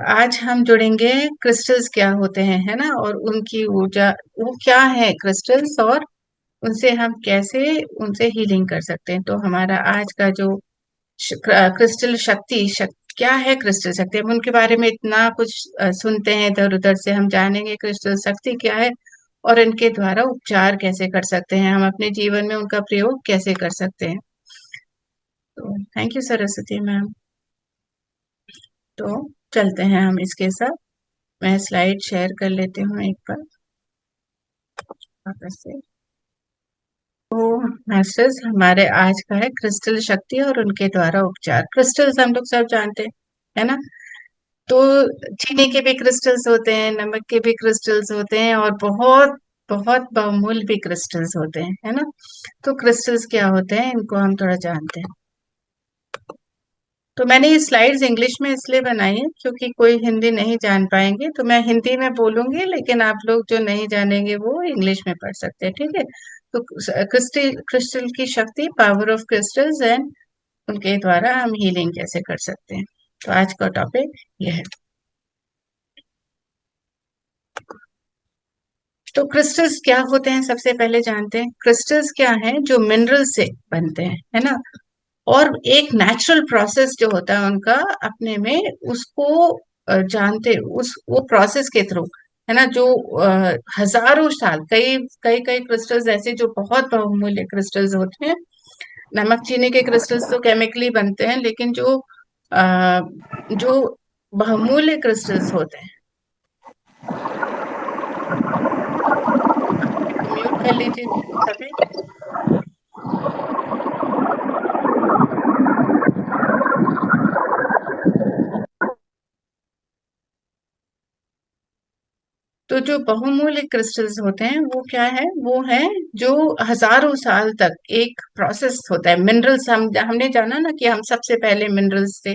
आज हम जुड़ेंगे क्रिस्टल्स क्या होते हैं, है ना? और उनकी ऊर्जा, वो क्या है क्रिस्टल्स, और उनसे हम कैसे उनसे हीलिंग कर सकते हैं। तो हमारा आज का जो क्रिस्टल क्या है क्रिस्टल शक्ति, हम उनके बारे में इतना कुछ सुनते हैं इधर उधर से। हम जानेंगे क्रिस्टल शक्ति क्या है और इनके द्वारा उपचार कैसे कर सकते हैं, हम अपने जीवन में उनका प्रयोग कैसे कर सकते हैं। तो थैंक यू सरस्वती मैम। तो चलते हैं हम इसके साथ। मैं स्लाइड शेयर कर लेती हूँ एक बार वापस से। तो मास्टर्स, हमारे आज का है क्रिस्टल शक्ति और उनके द्वारा उपचार। क्रिस्टल्स हम लोग सब जानते हैं, है ना? तो चीनी के भी क्रिस्टल्स होते हैं, नमक के भी क्रिस्टल्स होते हैं, और बहुत बहुत बहुमूल्य भी क्रिस्टल्स होते हैं, है ना? तो क्रिस्टल्स क्या होते हैं, इनको हम थोड़ा जानते हैं। तो मैंने ये स्लाइड्स इंग्लिश में इसलिए बनाई है क्योंकि कोई हिंदी नहीं जान पाएंगे, तो मैं हिंदी में बोलूंगी, लेकिन आप लोग जो नहीं जानेंगे वो इंग्लिश में पढ़ सकते हैं, ठीक है? तो क्रिस्टल क्रिस्टल की शक्ति, पावर ऑफ क्रिस्टल्स, एंड उनके द्वारा हम हीलिंग कैसे कर सकते हैं। तो आज का टॉपिक यह है। तो क्रिस्टल्स क्या होते हैं, सबसे पहले जानते हैं। क्रिस्टल्स क्या है, जो मिनरल से बनते हैं, है ना? और एक नेचुरल प्रोसेस जो होता है उनका अपने में, उसको जानते, उस वो प्रोसेस के थ्रू, है ना, जो हजारों साल, कई कई कई क्रिस्टल्स ऐसे जो बहुत बहुमूल्य क्रिस्टल्स होते हैं। नमक चीनी के क्रिस्टल्स तो केमिकली बनते हैं, लेकिन जो बहुमूल्य क्रिस्टल्स होते हैं, म्यूट कर लीजिए सभी। तो जो बहुमूल्य क्रिस्टल्स होते हैं वो क्या है, वो है जो हजारों साल तक एक प्रोसेस होता है। मिनरल्स, हमने जाना ना कि हम सबसे पहले मिनरल्स थे।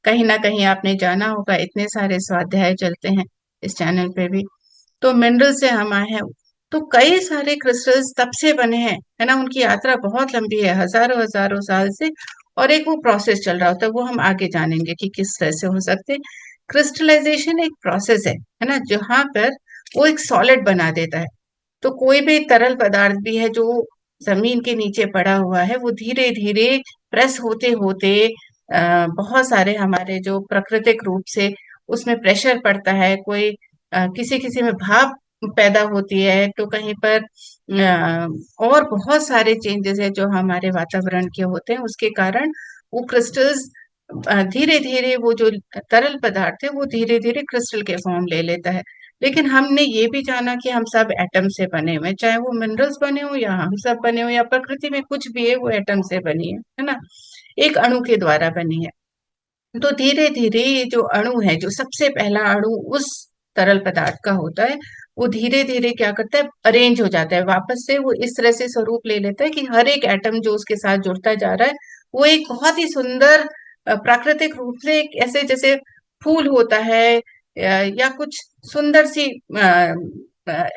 कहीं ना कहीं आपने जाना होगा, इतने सारे स्वाध्याय चलते हैं इस चैनल पे भी। तो मिनरल से हम आए हैं। तो कई सारे क्रिस्टल्स तब से बने हैं, है ना? उनकी यात्रा बहुत लंबी है, हजारों हजारों साल से। और एक वो प्रोसेस चल रहा होता है, वो हम आगे जानेंगे कि किस तरह से हो सकते हैं। क्रिस्टलाइजेशन एक प्रोसेस है ना, जहां पर वो एक सॉलिड बना देता है। तो कोई भी तरल पदार्थ भी है जो जमीन के नीचे पड़ा हुआ है, वो धीरे धीरे प्रेस होते होते बहुत सारे हमारे जो प्राकृतिक रूप से उसमें प्रेशर पड़ता है, कोई किसी किसी में भाप पैदा होती है, तो कहीं पर और बहुत सारे चेंजेस है जो हमारे वातावरण के होते हैं, उसके कारण वो क्रिस्टल्स धीरे धीरे, वो जो तरल पदार्थ है वो धीरे धीरे क्रिस्टल के फॉर्म ले लेता है। लेकिन हमने ये भी जाना कि हम सब एटम से बने हुए हैं, चाहे वो मिनरल्स बने हो या हम सब बने हो या प्रकृति में कुछ भी है, वो एटम से बनी है ना? एक अणु के द्वारा बनी है। तो धीरे धीरे ये जो अणु है, जो सबसे पहला अणु उस तरल पदार्थ का होता है, वो धीरे धीरे क्या करता है, अरेंज हो जाता है वापस से। वो इस तरह से स्वरूप ले लेता है कि हर एक एटम जो उसके साथ जुड़ता जा रहा है, वो एक बहुत ही सुंदर प्राकृतिक रूप से, एक ऐसे जैसे फूल होता है या कुछ सुंदर सी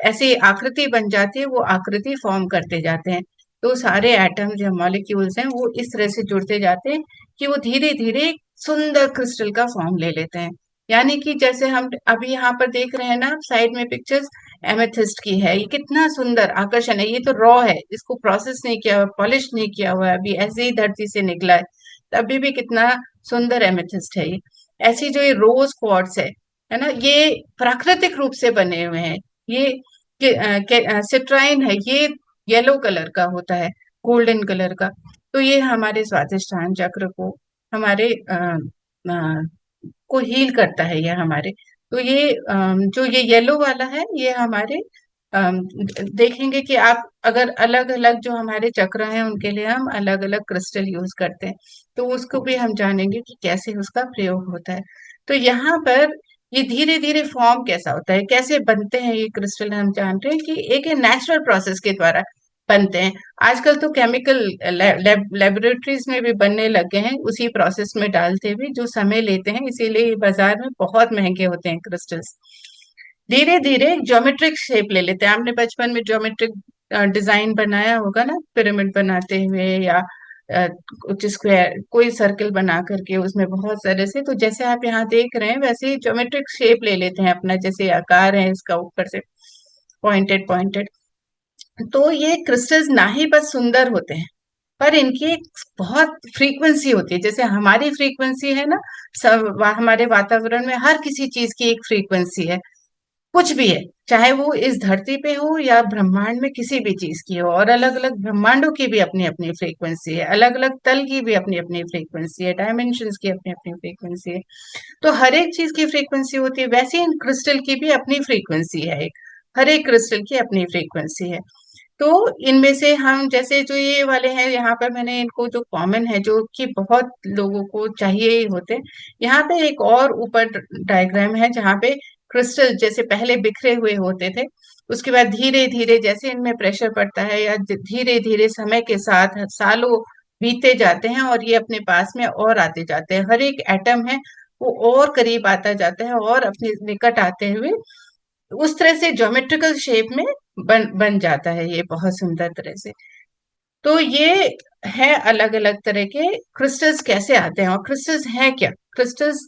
ऐसी आकृति बन जाती है, वो आकृति फॉर्म करते जाते हैं। तो सारे एटम जो मॉलिक्यूल्स हैं वो इस तरह से जुड़ते जाते हैं कि वो धीरे धीरे सुंदर क्रिस्टल का फॉर्म ले लेते हैं। यानी कि जैसे हम अभी यहाँ पर देख रहे हैं ना, साइड में पिक्चर्स एमेथिस्ट की है, ये कितना सुंदर आकर्षण है। ये तो रॉ है, इसको प्रोसेस नहीं किया हुआ, पॉलिश नहीं किया हुआ है, अभी ऐसे ही धरती से निकला है, तभी भी कितना सुंदर एमेथिस्ट है ये। ऐसी जो ये रोज क्वार्ट्स है ना, ये प्राकृतिक रूप से बने हुए हैं। ये सिट्राइन है, ये येलो कलर का होता है, गोल्डन कलर का। तो ये हमारे स्वादिष्टान चक्र को, हमारे को हील करता है ये हमारे। तो ये जो ये येलो वाला है, ये हमारे देखेंगे कि आप अगर अलग अलग जो हमारे चक्र हैं उनके लिए हम अलग अलग क्रिस्टल यूज करते हैं, तो उसको भी हम जानेंगे कि कैसे उसका प्रयोग होता है। तो यहाँ पर ये धीरे धीरे फॉर्म कैसा होता है, कैसे बनते हैं ये क्रिस्टल, हम जान रहे हैं कि एक नेचुरल प्रोसेस के द्वारा बनते हैं। आजकल तो केमिकल लेबोरेटरीज में भी बनने लगे हैं, उसी प्रोसेस में डालते हुए, जो समय लेते हैं, इसीलिए ये बाजार में बहुत महंगे होते हैं क्रिस्टल्स। धीरे धीरे ज्योमेट्रिक शेप ले लेते हैं। आपने बचपन में ज्योमेट्रिक डिजाइन बनाया होगा ना, पिरामिड बनाते हुए या कुछ स्क्वायर, कोई सर्कल बना करके उसमें बहुत सारे से, तो जैसे आप यहाँ देख रहे हैं वैसे ही ज्योमेट्रिक शेप ले लेते हैं अपना, जैसे आकार है इसका ऊपर से पॉइंटेड पॉइंटेड। तो ये क्रिस्टल्स ना ही बस सुंदर होते हैं, पर इनकी एक बहुत फ्रीक्वेंसी होती है, जैसे हमारी फ्रीक्वेंसी है ना, हमारे वातावरण में हर किसी चीज की एक फ्रीक्वेंसी है, कुछ भी है, चाहे वो इस धरती पे हो या ब्रह्मांड में किसी भी चीज की हो, और अलग अलग ब्रह्मांडों की भी अपनी अपनी फ्रीक्वेंसी है, अलग अलग तल की भी अपनी अपनी फ्रीक्वेंसी है, डायमेंशंस की अपनी अपनी फ्रीक्वेंसी है। तो हर एक चीज की फ्रीक्वेंसी होती है, वैसे ही इन क्रिस्टल की भी अपनी फ्रीक्वेंसी है एक, हर एक क्रिस्टल की अपनी फ्रीक्वेंसी है। तो इनमें से हम जैसे जो ये वाले हैं, यहाँ पर मैंने इनको जो कॉमन है, जो कि बहुत लोगों को चाहिए ही होते हैं, यहाँ पे एक और ऊपर डायग्राम है जहाँ पे क्रिस्टल जैसे पहले बिखरे हुए होते थे, उसके बाद धीरे धीरे जैसे इनमें प्रेशर पड़ता है या धीरे धीरे समय के साथ सालों बीतते जाते हैं और ये अपने पास में और आते जाते हैं, हर एक एटम है वो और करीब आता जाता है और अपने निकट आते हुए उस तरह से ज्योमेट्रिकल शेप में बन बन जाता है ये बहुत सुंदर तरह से। तो ये है अलग अलग तरह के क्रिस्टल्स कैसे आते हैं, और क्रिस्टल्स हैं क्या। क्रिस्टल्स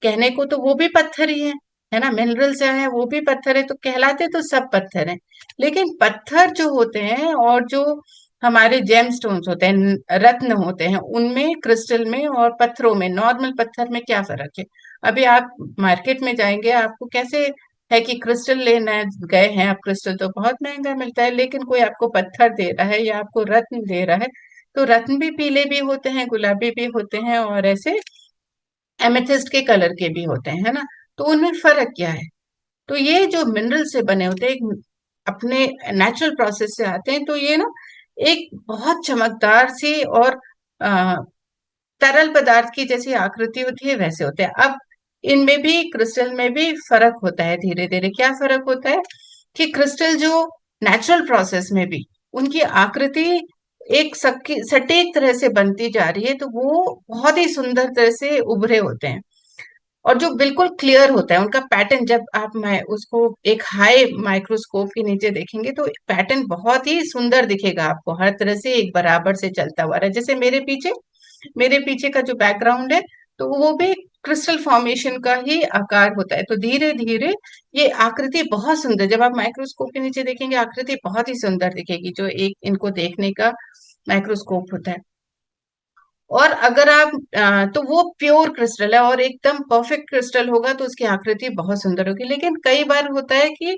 कहने को तो वो भी पत्थर ही है ना, मिनरल्स है वो भी पत्थर है, तो कहलाते तो सब पत्थर हैं, लेकिन पत्थर जो होते हैं और जो हमारे जेम स्टोन्स होते हैं, रत्न होते हैं, उनमें क्रिस्टल में और पत्थरों में, नॉर्मल पत्थर में क्या फर्क है। अभी आप मार्केट में जाएंगे, आपको कैसे है कि क्रिस्टल लेना गए हैं आप, क्रिस्टल तो बहुत महंगा मिलता है, लेकिन कोई आपको पत्थर दे रहा है या आपको रत्न दे रहा है, तो रत्न भी पीले भी होते हैं, गुलाबी भी होते हैं, और ऐसे एमेथिस्ट के कलर के भी होते हैं, है ना। तो उनमें फर्क क्या है। तो ये जो मिनरल से बने होते हैं, एक अपने नेचुरल प्रोसेस से आते हैं, तो ये ना एक बहुत चमकदार सी और अ, तरल पदार्थ की जैसी आकृति होती है वैसे होते हैं। अब इनमें भी क्रिस्टल में भी फर्क होता है धीरे धीरे। क्या फर्क होता है कि क्रिस्टल जो नेचुरल प्रोसेस में भी उनकी आकृति एक सटीक तरह से बनती जा रही है, तो वो बहुत ही सुंदर तरह से उभरे होते हैं, और जो बिल्कुल क्लियर होता है उनका पैटर्न। जब आप उसको एक हाई माइक्रोस्कोप के नीचे देखेंगे तो पैटर्न बहुत ही सुंदर दिखेगा आपको, हर तरह से एक बराबर से चलता हुआ है। जैसे मेरे पीछे का जो बैकग्राउंड है, तो वो भी क्रिस्टल फॉर्मेशन का ही आकार होता है। तो धीरे धीरे ये आकृति बहुत सुंदर, जब आप माइक्रोस्कोप के नीचे देखेंगे आकृति बहुत ही सुंदर दिखेगी, जो एक इनको देखने का माइक्रोस्कोप होता है। और अगर आप तो वो प्योर क्रिस्टल है और एकदम परफेक्ट क्रिस्टल होगा तो उसकी आकृति बहुत सुंदर होगी। लेकिन कई बार होता है कि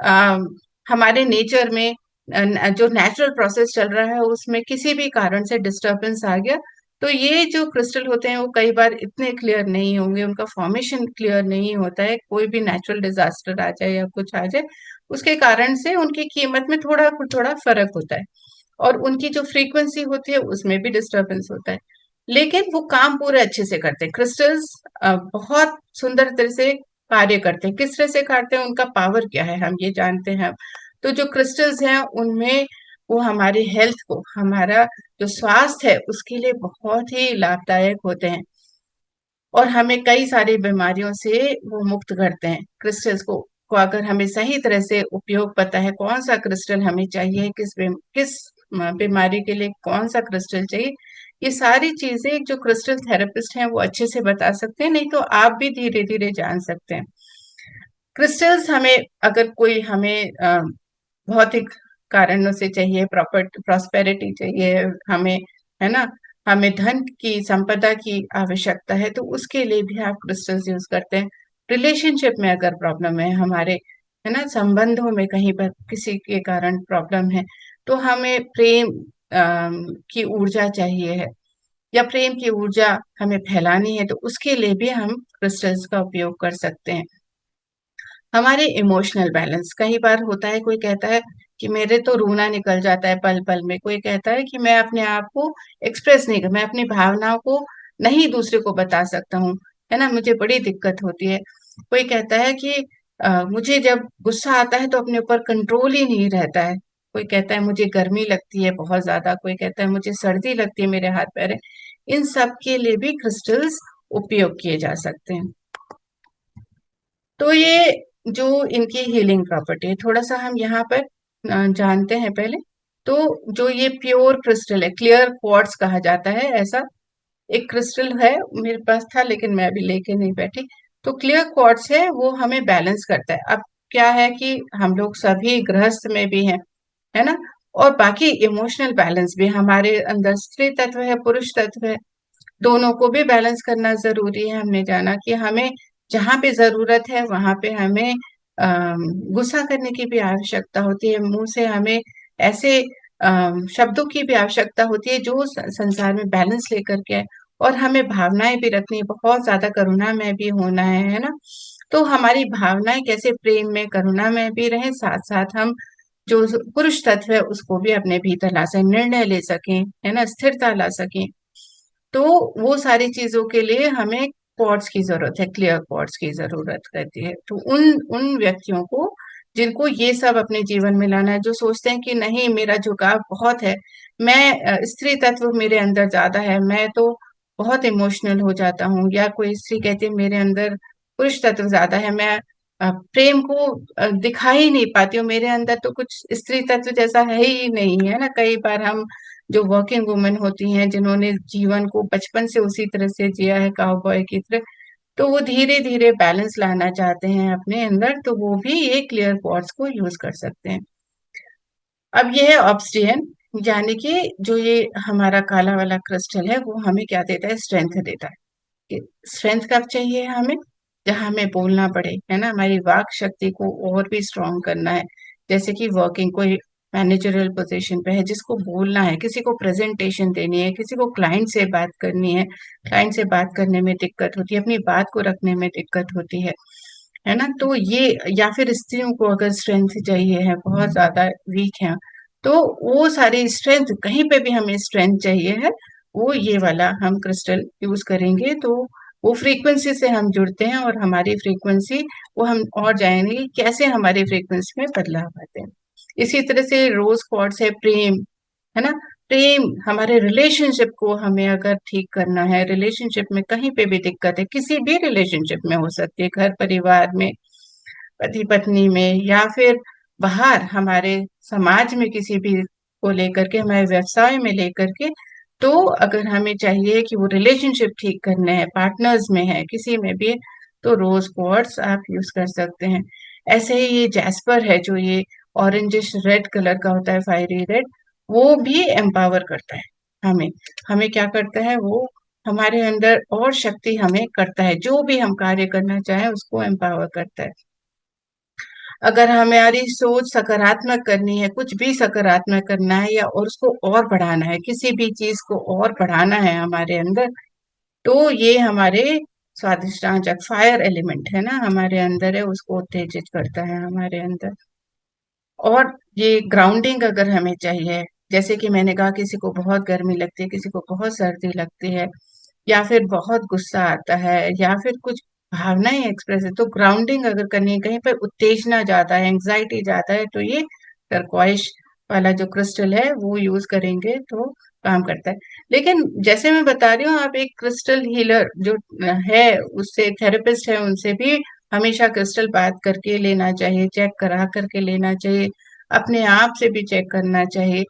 आ, हमारे नेचर में जो नेचुरल प्रोसेस चल रहा है उसमें किसी भी कारण से डिस्टरबेंस आ गया, तो ये जो क्रिस्टल होते हैं वो कई बार इतने क्लियर नहीं होंगे, उनका फॉर्मेशन क्लियर नहीं होता है, कोई भी नेचुरल डिजास्टर आ जाए या कुछ आ जाए उसके कारण से उनकी कीमत में थोड़ा थोड़ा फर्क होता है, और उनकी जो फ्रीक्वेंसी होती है उसमें भी डिस्टरबेंस होता है। लेकिन वो काम पूरे अच्छे से करते हैं क्रिस्टल्स, बहुत सुंदर तरह से कार्य करते हैं। किस तरह से करते हैं, उनका पावर क्या है हम ये जानते हैं। तो जो क्रिस्टल्स हैं उनमें वो हमारी हेल्थ को, हमारा जो स्वास्थ्य है उसके लिए बहुत ही लाभदायक होते हैं, और हमें कई सारी बीमारियों से वो मुक्त करते हैं। क्रिस्टल्स को अगर हमें सही तरह से उपयोग पता है, कौन सा क्रिस्टल हमें चाहिए, किस बीमारी के लिए कौन सा क्रिस्टल चाहिए, ये सारी चीजें जो क्रिस्टल थेरेपिस्ट हैं वो अच्छे से बता सकते हैं, नहीं तो आप भी धीरे धीरे जान सकते हैं। क्रिस्टल्स हमें, अगर कोई हमें भौतिक कारणों से चाहिए, प्रॉस्पेरिटी चाहिए हमें, है ना, हमें धन की, संपदा की आवश्यकता है, तो उसके लिए भी आप क्रिस्टल्स यूज करते हैं। रिलेशनशिप में अगर प्रॉब्लम है हमारे, है ना, संबंधों में कहीं पर किसी के कारण प्रॉब्लम है, तो हमें प्रेम की ऊर्जा चाहिए है, या प्रेम की ऊर्जा हमें फैलानी है, तो उसके लिए भी हम क्रिस्टल्स का उपयोग कर सकते हैं। हमारे इमोशनल बैलेंस, कई बार होता है कोई कहता है कि मेरे तो रोना निकल जाता है पल पल में, कोई कहता है कि मैं अपने आप को एक्सप्रेस नहीं कर, मैं अपनी भावनाओं को नहीं दूसरे को बता सकता हूँ, है ना, मुझे बड़ी दिक्कत होती है। कोई कहता है कि मुझे जब गुस्सा आता है तो अपने ऊपर कंट्रोल ही नहीं रहता है। कोई कहता है मुझे गर्मी लगती है बहुत ज्यादा, कोई कहता है मुझे सर्दी लगती है, मेरे हाथ पैर है। इन सब के लिए भी क्रिस्टल्स उपयोग किए जा सकते हैं। तो ये जो इनकी हीलिंग प्रॉपर्टी है, थोड़ा सा हम यहाँ पर जानते हैं पहले। तो जो ये प्योर क्रिस्टल है, क्लियर क्वार्ट्ज कहा जाता है, ऐसा एक क्रिस्टल है, मेरे पास था लेकिन मैं अभी लेके नहीं बैठी। तो क्लियर क्वार्ट्ज है, वो हमें बैलेंस करता है। अब क्या है कि हम लोग सभी गृहस्थ में भी हैं, है ना, और बाकी इमोशनल बैलेंस भी हमारे अंदर, स्त्री तत्व है, पुरुष तत्व है, दोनों को भी बैलेंस करना जरूरी है। हमने जाना कि हमें जहां पे जरूरत है वहां पे हमें गुस्सा करने की भी आवश्यकता होती है, मुंह से हमें ऐसे शब्दों की भी आवश्यकता होती है जो संसार में बैलेंस लेकर के आए। और हमें भावनाएं भी रखनी है, बहुत ज्यादा करुणा में भी होना है ना। तो हमारी भावनाएं कैसे प्रेम में, करुणा में भी रहे, साथ साथ हम जो पुरुष तत्व है उसको भी अपने भीतर ला सकें, निर्णय ले सकें, है ना, स्थिरता ला सकें। तो वो सारी चीजों के लिए हमें क्वार्ट्ज की जरूरत है, क्लियर क्वार्ट्ज की जरूरत रहती है। तो उन उन व्यक्तियों को जिनको ये सब अपने जीवन में लाना है, जो सोचते हैं कि नहीं मेरा झुकाव बहुत है, मैं स्त्री तत्व मेरे अंदर ज्यादा है, मैं तो बहुत इमोशनल हो जाता हूँ, या कोई स्त्री कहती है मेरे अंदर पुरुष तत्व ज्यादा है, मैं प्रेम को दिखा ही नहीं पाती हूँ, मेरे अंदर तो कुछ स्त्री तत्व जैसा है ही नहीं, है ना। कई बार हम जो वर्किंग वुमेन होती हैं, जिन्होंने जीवन को बचपन से उसी तरह से जिया है, काउबॉय की तरह, तो वो धीरे धीरे बैलेंस लाना चाहते हैं अपने अंदर, तो वो भी ये क्लियर क्वार्ट्ज को यूज कर सकते हैं। अब ये है ऑब्सिडियन, यानी कि जो ये हमारा काला वाला क्रिस्टल है, वो हमें क्या देता है, स्ट्रेंथ देता है। स्ट्रेंथ कब चाहिए हमें, जहां हमें बोलना पड़े, है ना, हमारी वाक शक्ति को और भी स्ट्रांग करना है। जैसे कि वर्किंग, कोई मैनेजरियल पोजीशन पे है, जिसको बोलना है, किसी को प्रेजेंटेशन देनी है, किसी को क्लाइंट से बात करनी है, क्लाइंट से बात करने में दिक्कत होती है, अपनी बात को रखने में दिक्कत होती है ना। तो ये, या फिर स्त्रियों को अगर स्ट्रेंथ चाहिए है, बहुत ज्यादा वीक है, तो वो सारी स्ट्रेंथ, कहीं पे भी हमें स्ट्रेंथ चाहिए है, वो ये वाला हम क्रिस्टल यूज करेंगे। तो वो फ्रीक्वेंसी से हम जुड़ते हैं, और हमारी फ्रीक्वेंसी, वो हम और जानेंगे कैसे हमारी फ्रीक्वेंसी में बदलाव आते हैं। इसी तरह से रोज क्वार्ट्ज है, प्रेम, है ना। प्रेम, हमारे रिलेशनशिप को हमें अगर ठीक करना है, रिलेशनशिप में कहीं पे भी दिक्कत है, किसी भी रिलेशनशिप में हो सकती है, घर परिवार में, पति पत्नी में, या फिर बाहर हमारे समाज में किसी भी को लेकर के, हमारे व्यवसाय में लेकर के, तो अगर हमें चाहिए कि वो रिलेशनशिप ठीक करने हैं, पार्टनर्स में है, किसी में भी है, तो रोज क्वार्ट्स आप यूज कर सकते हैं। ऐसे ही ये जैस्पर है, जो ये ऑरेंजिश रेड कलर का होता है, फायरी रेड, वो भी एम्पावर करता है हमें। हमें क्या करता है वो, हमारे अंदर और शक्ति हमें करता है, जो भी हम कार्य करना चाहें उसको एम्पावर करता है। अगर हमारी सोच सकारात्मक करनी है, कुछ भी सकारात्मक करना है, या और उसको और बढ़ाना है, किसी भी चीज को और बढ़ाना है हमारे अंदर, तो ये हमारे स्वादिष्टांचक फायर एलिमेंट है ना, हमारे अंदर है, उसको उत्तेजित करता है हमारे अंदर। और ये ग्राउंडिंग अगर हमें चाहिए, जैसे कि मैंने कहा, किसी को बहुत गर्मी लगती है, किसी को बहुत सर्दी लगती है, या फिर बहुत गुस्सा आता है, या फिर कुछ भावनाएं एक्सप्रेस है, तो ग्राउंडिंग अगर करनी है, कहीं पर उत्तेजना ज्यादा है, एंग्जाइटी ज्यादा है, तो ये टर्क्वाइश वाला जो क्रिस्टल है वो यूज करेंगे तो काम करता है। लेकिन जैसे मैं बता रही हूँ, आप एक क्रिस्टल हीलर जो है, उससे, थेरेपिस्ट है, उनसे भी हमेशा क्रिस्टल बात करके लेना चाहिए, चेक करा करके लेना चाहिए, अपने आप से भी चेक करना चाहिए।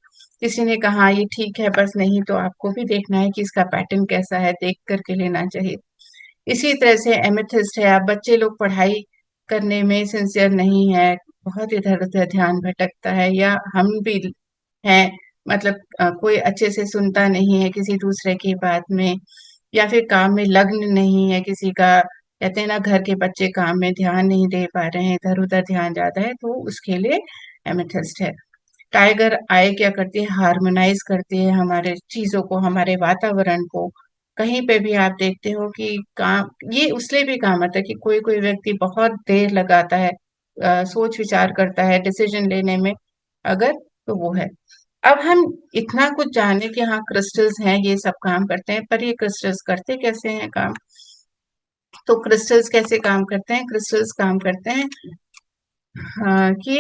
किसी ने कहा "हाँ, ये ठीक है बस", नहीं तो आपको भी देखना है कि इसका पैटर्न कैसा है, देख करके लेना चाहिए। इसी तरह से एमेथिस्ट है, आप बच्चे लोग पढ़ाई करने में सिंसियर नहीं है, बहुत इधर उधर ध्यान भटकता है, या हम भी हैं, मतलब कोई अच्छे से सुनता नहीं है किसी दूसरे की बात में, या फिर काम में लग्न नहीं है किसी का, कहते हैं ना घर के बच्चे काम में ध्यान नहीं दे पा रहे हैं, इधर उधर ध्यान जाता है, तो उसके लिए एमेथिस्ट है। टाइगर आई क्या करती है, हार्मोनाइज करती है हमारे चीजों को, हमारे वातावरण को। कहीं पे भी आप देखते हो कि काम, ये उसलिए भी काम आता है कि कोई कोई व्यक्ति बहुत देर लगाता है, सोच विचार करता है डिसीजन लेने में, अगर, तो वो है। अब हम इतना कुछ जाने कि हाँ क्रिस्टल्स हैं, ये सब काम करते हैं, पर ये क्रिस्टल्स करते कैसे हैं काम। तो क्रिस्टल्स कैसे काम करते हैं, क्रिस्टल्स काम करते हैं, हाँ, कि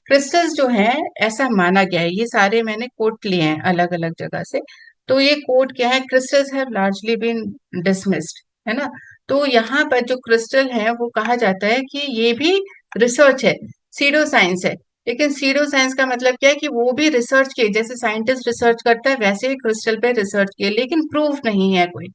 क्रिस्टल्स जो है, ऐसा माना गया है, ये सारे मैंने कोट लिए हैं अलग अलग जगह से, तो ये कोट क्या है, crystals have largely been dismissed, है ना। तो यहाँ पर जो क्रिस्टल है वो कहा जाता है कि ये भी रिसर्च है, सीडो साइंस है, लेकिन सीरो साइंस का मतलब क्या है कि वो भी रिसर्च किए, जैसे साइंटिस्ट रिसर्च करता है वैसे ही क्रिस्टल पे रिसर्च किए, लेकिन प्रूफ नहीं है कोई,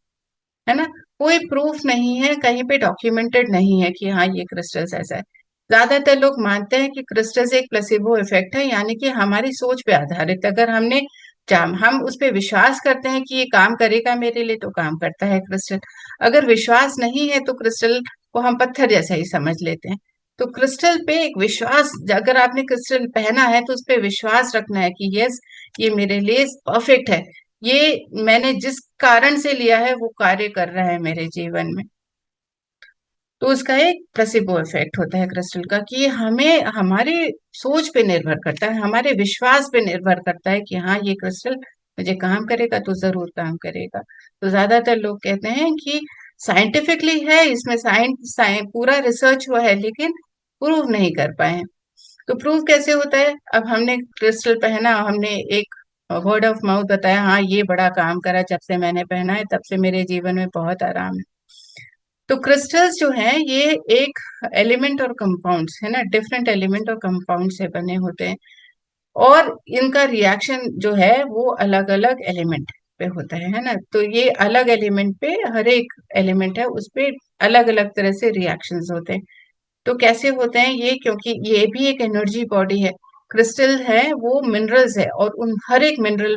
है ना। कोई प्रूफ नहीं है, कहीं पे डॉक्यूमेंटेड नहीं है कि हाँ ये क्रिस्टल्स ऐसा है। ज्यादातर लोग मानते हैं कि क्रिस्टल्स एक प्लेसिबो इफेक्ट है, यानी कि हमारी सोच पे आधारित, अगर हमने हम उस पे विश्वास करते हैं कि ये काम करेगा मेरे लिए, तो काम करता है क्रिस्टल। अगर विश्वास नहीं है तो क्रिस्टल को हम पत्थर जैसा ही समझ लेते हैं। तो क्रिस्टल पे एक विश्वास, अगर आपने क्रिस्टल पहना है तो उस पे विश्वास रखना है कि यस, ये मेरे लिए परफेक्ट है, ये मैंने जिस कारण से लिया है वो कार्य कर रहा है मेरे जीवन में। तो उसका एक प्लेसिबो इफेक्ट होता है क्रिस्टल का, कि हमें हमारे सोच पे निर्भर करता है, हमारे विश्वास पे निर्भर करता है कि हाँ ये क्रिस्टल मुझे काम करेगा तो जरूर काम करेगा। तो ज्यादातर लोग कहते हैं कि साइंटिफिकली है, इसमें साइंस पूरा रिसर्च हुआ है, लेकिन प्रूव नहीं कर पाए हैं। तो प्रूव कैसे होता है? अब हमने क्रिस्टल पहना, हमने एक वर्ड ऑफ माउथ बताया, हाँ ये बड़ा काम करा, जब से मैंने पहना है तब से मेरे जीवन में बहुत आराम है। तो क्रिस्टल्स जो हैं ये एक एलिमेंट और कंपाउंड्स है ना, डिफरेंट एलिमेंट और कंपाउंड से बने होते हैं, और इनका रिएक्शन जो है वो अलग अलग एलिमेंट पे होता है ना। तो ये अलग एलिमेंट पे, हर एक एलिमेंट है उस पे अलग अलग तरह से रिएक्शंस होते हैं। तो कैसे होते हैं ये? क्योंकि ये भी एक एनर्जी बॉडी है, क्रिस्टल है वो मिनरल्स है, और उन हर एक मिनरल,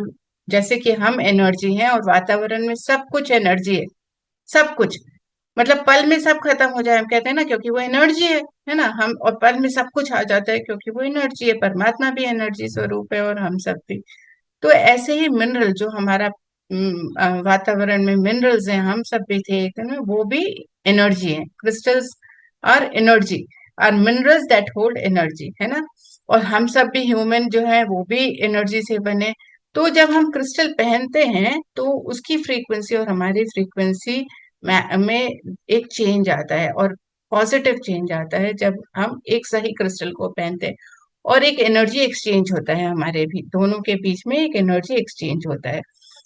जैसे कि हम एनर्जी हैं और वातावरण में सब कुछ एनर्जी है, सब कुछ, मतलब पल में सब खत्म हो जाए हम कहते हैं ना, क्योंकि वो एनर्जी है ना। हम और पल में सब कुछ आ जाता है क्योंकि वो एनर्जी है, परमात्मा भी एनर्जी स्वरूप है और हम सब भी। तो ऐसे ही मिनरल जो हमारा वातावरण में मिनरल्स हैं, हम सब भी थे एक दिन में, वो भी एनर्जी है। Crystals are energy, are minerals that hold energy, है ना। और हम सब भी ह्यूमन जो है वो भी एनर्जी से बने। तो जब हम क्रिस्टल पहनते हैं तो उसकी फ्रीक्वेंसी और हमारी फ्रीक्वेंसी में एक चेंज आता है, और पॉजिटिव चेंज आता है जब हम एक सही क्रिस्टल को पहनते हैं। और एक एनर्जी एक्सचेंज होता है, हमारे भी दोनों के बीच में एक एनर्जी एक्सचेंज होता है।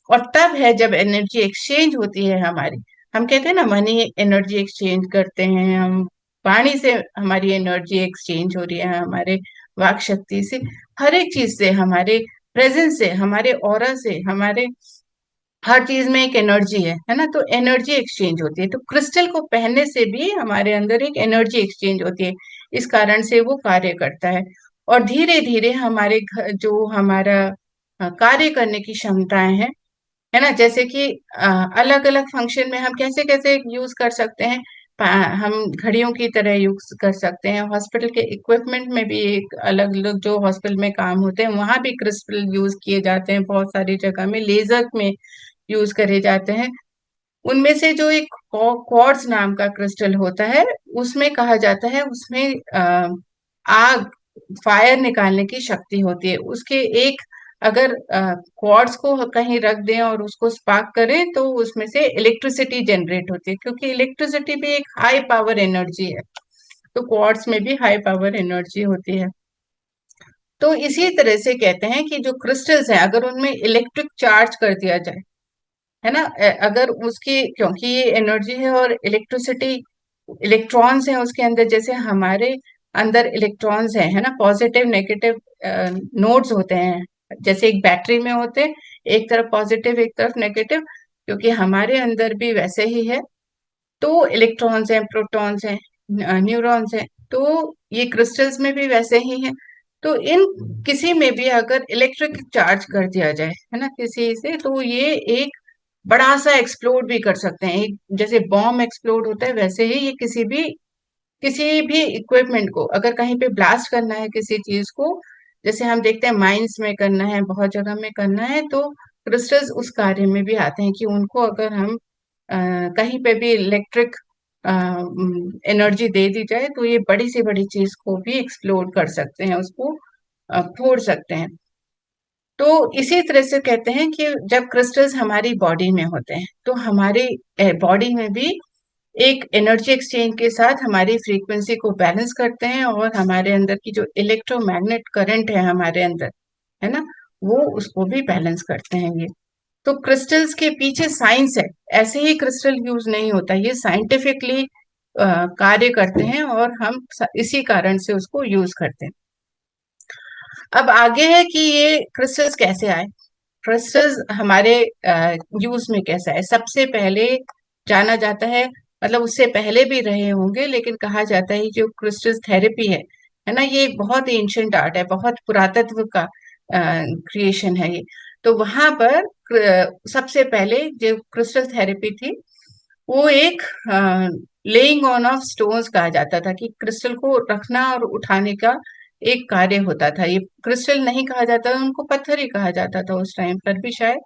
और तब है जब एनर्जी एक्सचेंज होती है हमारी, हम कहते हैं ना मनी एनर्जी एक्सचेंज करते हैं हम, वाणी से हमारी एनर्जी एक्सचेंज हो रही है, हमारे वाक शक्ति से, हर एक चीज से, हमारे प्रेजेंस से, हमारे ऑरा से, हमारे हर चीज में एक एनर्जी है ना। तो एनर्जी एक्सचेंज होती है, तो क्रिस्टल को पहनने से भी हमारे अंदर एक एनर्जी एक्सचेंज होती है, इस कारण से वो कार्य करता है। और धीरे धीरे हमारे जो हमारा कार्य करने की क्षमताएं हैं, है ना, जैसे कि अलग अलग फंक्शन में हम कैसे कैसे यूज कर सकते हैं। हम घड़ियों की तरह यूज कर सकते हैं, हॉस्पिटल के इक्विपमेंट में भी एक अलग अलग जो हॉस्पिटल में काम होते हैं वहां भी क्रिस्टल यूज किए जाते हैं, बहुत सारी जगह में लेजर में यूज करे जाते हैं। उनमें से जो एक क्वार्ट्ज नाम का क्रिस्टल होता है, उसमें कहा जाता है उसमें आग, फायर निकालने की शक्ति होती है उसके। एक अगर क्वार्ट्ज को कहीं रख दें और उसको स्पार्क करें तो उसमें से इलेक्ट्रिसिटी जनरेट होती है, क्योंकि इलेक्ट्रिसिटी भी एक हाई पावर एनर्जी है। तो क्वार्ट्ज में भी हाई पावर एनर्जी होती है। तो इसी तरह से कहते हैं कि जो क्रिस्टल्स हैं अगर उनमें इलेक्ट्रिक चार्ज कर दिया जाए, है ना, अगर उसकी, क्योंकि ये एनर्जी है और इलेक्ट्रिसिटी, इलेक्ट्रॉन्स हैं उसके अंदर, जैसे हमारे अंदर इलेक्ट्रॉन्स हैं, है ना, पॉजिटिव नेगेटिव नोड्स होते हैं, जैसे एक बैटरी में होते हैं, एक तरफ पॉजिटिव एक तरफ नेगेटिव, क्योंकि हमारे अंदर भी वैसे ही है। तो इलेक्ट्रॉन्स हैं, प्रोटॉन्स हैं, न्यूरॉन्स हैं, तो ये क्रिस्टल्स में भी वैसे ही हैं। तो इन किसी में भी अगर इलेक्ट्रिक चार्ज कर दिया जाए, है ना, किसी से, तो ये एक बड़ा सा एक्सप्लोड भी कर सकते हैं, एक जैसे बॉम्ब एक्सप्लोड होता है वैसे ही ये किसी भी इक्विपमेंट को अगर कहीं पे ब्लास्ट करना है किसी चीज को, जैसे हम देखते हैं माइंस में करना है, बहुत जगह में करना है, तो क्रिस्टल्स उस कार्य में भी आते हैं कि उनको अगर हम कहीं पे भी इलेक्ट्रिक एनर्जी दे दी जाए तो ये बड़ी से बड़ी चीज को भी एक्सप्लोड कर सकते हैं, उसको फोड़ सकते हैं। तो इसी तरह से कहते हैं कि जब क्रिस्टल्स हमारी बॉडी में होते हैं तो हमारी बॉडी में भी एक एनर्जी एक्सचेंज के साथ हमारी फ्रीक्वेंसी को बैलेंस करते हैं, और हमारे अंदर की जो इलेक्ट्रोमैग्नेट करंट है हमारे अंदर, है ना, वो उसको भी बैलेंस करते हैं ये। तो क्रिस्टल्स के पीछे साइंस है, ऐसे ही क्रिस्टल यूज नहीं होता, ये साइंटिफिकली कार्य करते हैं और हम इसी कारण से उसको यूज करते हैं। अब आगे है कि ये क्रिस्टल्स कैसे आए, क्रिस्टल्स हमारे यूज में कैसा है। सबसे पहले जाना जाता है, मतलब उससे पहले भी रहे होंगे, लेकिन कहा जाता है जो क्रिस्टल थेरेपी है ना, ये बहुत एंशियंट आर्ट है, बहुत पुरातत्व का क्रिएशन है ये। तो वहां पर सबसे पहले जो क्रिस्टल थेरेपी थी वो एक लेइंग ऑन ऑफ स्टोन्स कहा जाता था, कि क्रिस्टल को रखना और उठाने का एक कार्य होता था। ये क्रिस्टल नहीं कहा जाता था, उनको पत्थर ही कहा जाता था उस टाइम पर भी शायद।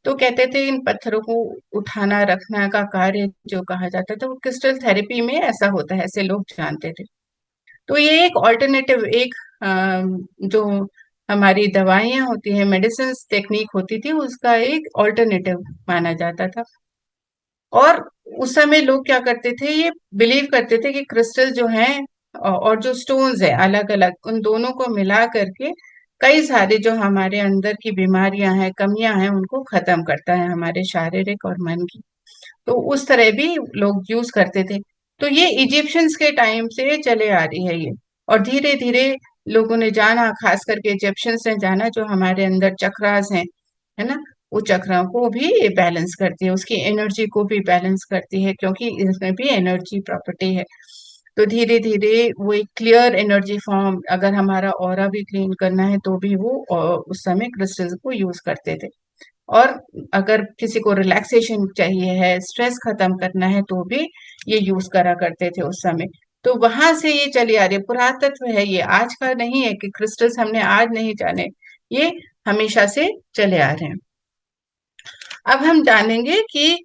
तो कहते थे इन पत्थरों को उठाना रखना का कार्य जो कहा जाता था वो क्रिस्टल थेरेपी में ऐसा होता है, ऐसे लोग जानते थे। तो ये एक ऑल्टरनेटिव, एक जो हमारी दवाइयां होती है, मेडिसिन टेक्निक होती थी, उसका एक ऑल्टरनेटिव माना जाता था। और उस समय लोग क्या करते थे, ये बिलीव करते थे कि क्रिस्टल जो है और जो स्टोन्स है अलग अलग, उन दोनों को मिला करके कई सारे जो हमारे अंदर की बीमारियां हैं, कमियां हैं, उनको खत्म करता है, हमारे शारीरिक और मन की। तो उस तरह भी लोग यूज करते थे। तो ये इजिप्शियंस के टाइम से चले आ रही है ये। और धीरे धीरे लोगों ने जाना, खास करके इजिप्शियंस ने जाना, जो हमारे अंदर चक्रास हैं, है ना, वो चक्रों को भी बैलेंस करती है, उसकी एनर्जी को भी बैलेंस करती है, क्योंकि इसमें भी एनर्जी प्रॉपर्टी है। तो धीरे धीरे वो एक क्लियर एनर्जी फॉर्म, अगर हमारा ऑरा भी क्लीन करना है तो भी वो उस समय क्रिस्टल्स को यूज करते थे। और अगर किसी को रिलैक्सेशन चाहिए है, स्ट्रेस खत्म करना है, तो भी ये यूज करा करते थे उस समय। तो वहां से ये चली आ रही है, पुरातत्व है ये, आज का नहीं है कि क्रिस्टल्स हमने आज नहीं जाने, ये हमेशा से चले आ रहे हैं। अब हम जानेंगे कि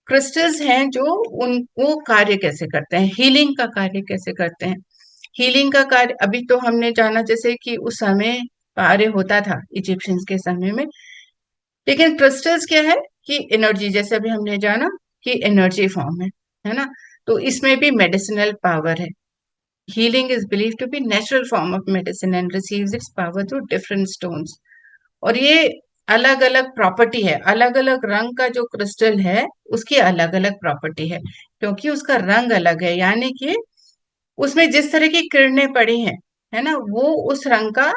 क्रिस्टल्स हैं जो उन वो कार्य कैसे करते हैं, हीलिंग का कार्य कैसे करते हैं। हीलिंग का कार्य अभी तो हमने जाना, जैसे कि उस समय कार्य होता था इजिप्शियंस के समय में। लेकिन क्रिस्टल्स क्या है कि एनर्जी, जैसे अभी हमने जाना कि एनर्जी फॉर्म है ना। तो इसमें भी मेडिसिनल पावर है। Healing is believe to be natural form of medicine and receives its power through different stones. और ये अलग अलग प्रॉपर्टी है, अलग अलग रंग का जो क्रिस्टल है उसकी अलग अलग प्रॉपर्टी है, क्योंकि उसका रंग अलग है, यानी कि उसमें जिस तरह की किरणें पड़ी हैं, है ना, वो उस रंग का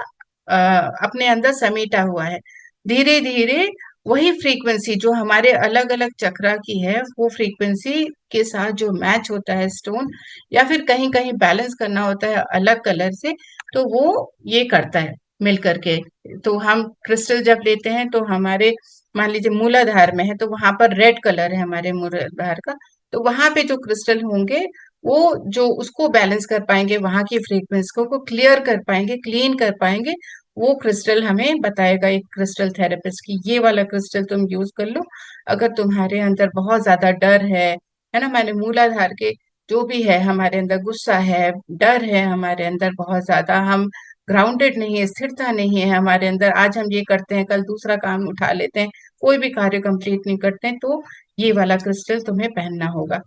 अपने अंदर समेटा हुआ है। धीरे धीरे वही फ्रीक्वेंसी जो हमारे अलग अलग चक्रा की है, वो फ्रीक्वेंसी के साथ जो मैच होता है स्टोन, या फिर कहीं कहीं बैलेंस करना होता है अलग कलर से, तो वो ये करता है मिल करके। तो हम क्रिस्टल जब लेते हैं तो हमारे, मान लीजिए मूलाधार में है तो वहां पर रेड कलर है हमारे मूलाधार का, तो वहां पे जो क्रिस्टल होंगे वो जो उसको बैलेंस कर पाएंगे, वहां की फ्रीक्वेंसी को क्लियर कर पाएंगे, क्लीन कर पाएंगे, वो क्रिस्टल हमें बताएगा एक क्रिस्टल थेरेपिस्ट की ये वाला क्रिस्टल तुम यूज कर लो। अगर तुम्हारे अंदर बहुत ज्यादा डर है ना, मैंने मूलाधार के जो भी है, हमारे अंदर गुस्सा है, डर है हमारे अंदर बहुत ज्यादा, हम ग्राउंडेड नहीं है, स्थिरता नहीं है हमारे अंदर, आज हम ये करते हैं कल दूसरा काम उठा लेते हैं, कोई भी कार्य कंप्लीट नहीं करते हैं, तो ये वाला क्रिस्टल तुम्हें पहनना होगा।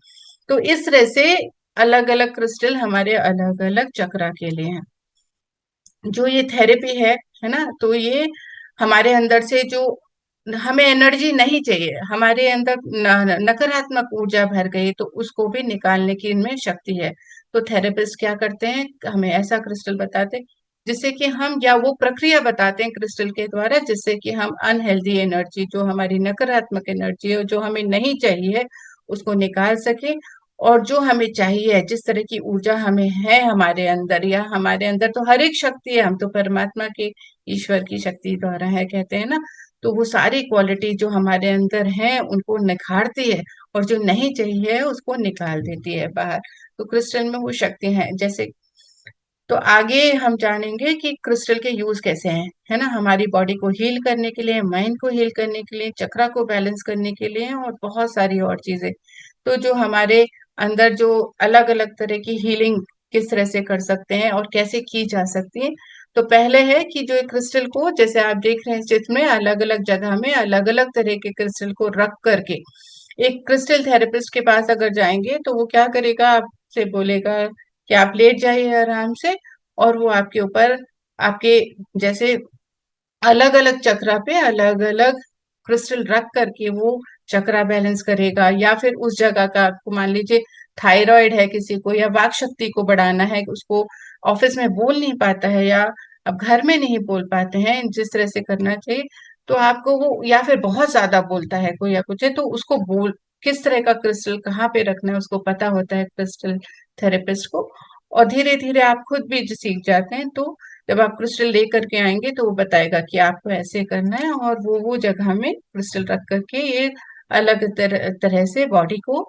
तो इस तरह से अलग अलग क्रिस्टल हमारे अलग अलग चक्रा के लिए हैं। जो ये थेरेपी है ना, तो ये हमारे अंदर से जो हमें एनर्जी नहीं चाहिए, हमारे अंदर नकारात्मक ऊर्जा भर गई, तो उसको भी निकालने की इनमें शक्ति है। तो थेरेपिस्ट क्या करते हैं, हमें ऐसा क्रिस्टल बताते हैं जिससे कि हम, या वो प्रक्रिया बताते हैं क्रिस्टल के द्वारा, जिससे कि हम अनहेल्दी एनर्जी, जो हमारी नकारात्मक एनर्जी है, जो हमें नहीं चाहिए, उसको निकाल सके। और जो हमें चाहिए, जिस तरह की ऊर्जा हमें है हमारे अंदर, या हमारे अंदर तो हर एक शक्ति है, हम तो परमात्मा के, ईश्वर की शक्ति द्वारा है कहते हैं ना, तो वो सारी क्वालिटी जो हमारे अंदर है उनको निखारती है, और जो नहीं चाहिए उसको निकाल देती है बाहर। तो क्रिस्टल में वो शक्ति है। जैसे, तो आगे हम जानेंगे कि क्रिस्टल के यूज कैसे हैं, है ना, हमारी बॉडी को हील करने के लिए, माइंड को हील करने के लिए, चक्रा को बैलेंस करने के लिए, और बहुत सारी और चीजें। तो जो हमारे अंदर जो अलग अलग तरह की हीलिंग किस तरह से कर सकते हैं और कैसे की जा सकती है। तो पहले है कि जो क्रिस्टल को, जैसे आप देख रहे हैं चित्र में, अलग अलग जगह में अलग अलग तरह के क्रिस्टल को रख करके, एक क्रिस्टल थेरेपिस्ट के पास अगर जाएंगे तो वो क्या करेगा, आपसे बोलेगा कि आप लेट जाइए आराम से, और वो आपके ऊपर, आपके जैसे अलग अलग चक्रा पे अलग अलग क्रिस्टल रख करके वो चक्रा बैलेंस करेगा। या फिर उस जगह का, आपको मान लीजिए थायराइड है किसी को, या वाक शक्ति को बढ़ाना है, उसको ऑफिस में बोल नहीं पाता है, या अब घर में नहीं बोल पाते हैं जिस तरह से करना चाहिए, तो आपको वो, या फिर बहुत ज्यादा बोलता है कोई या कुछ है, तो उसको बोल किस तरह का क्रिस्टल कहाँ पे रखना है उसको पता होता है क्रिस्टल थेरेपिस्ट को। और धीरे धीरे आप खुद भी जो सीख जाते हैं, तो जब आप क्रिस्टल ले करके आएंगे तो वो बताएगा कि आपको ऐसे करना है, और वो जगह में क्रिस्टल रख करके ये अलग तरह से बॉडी को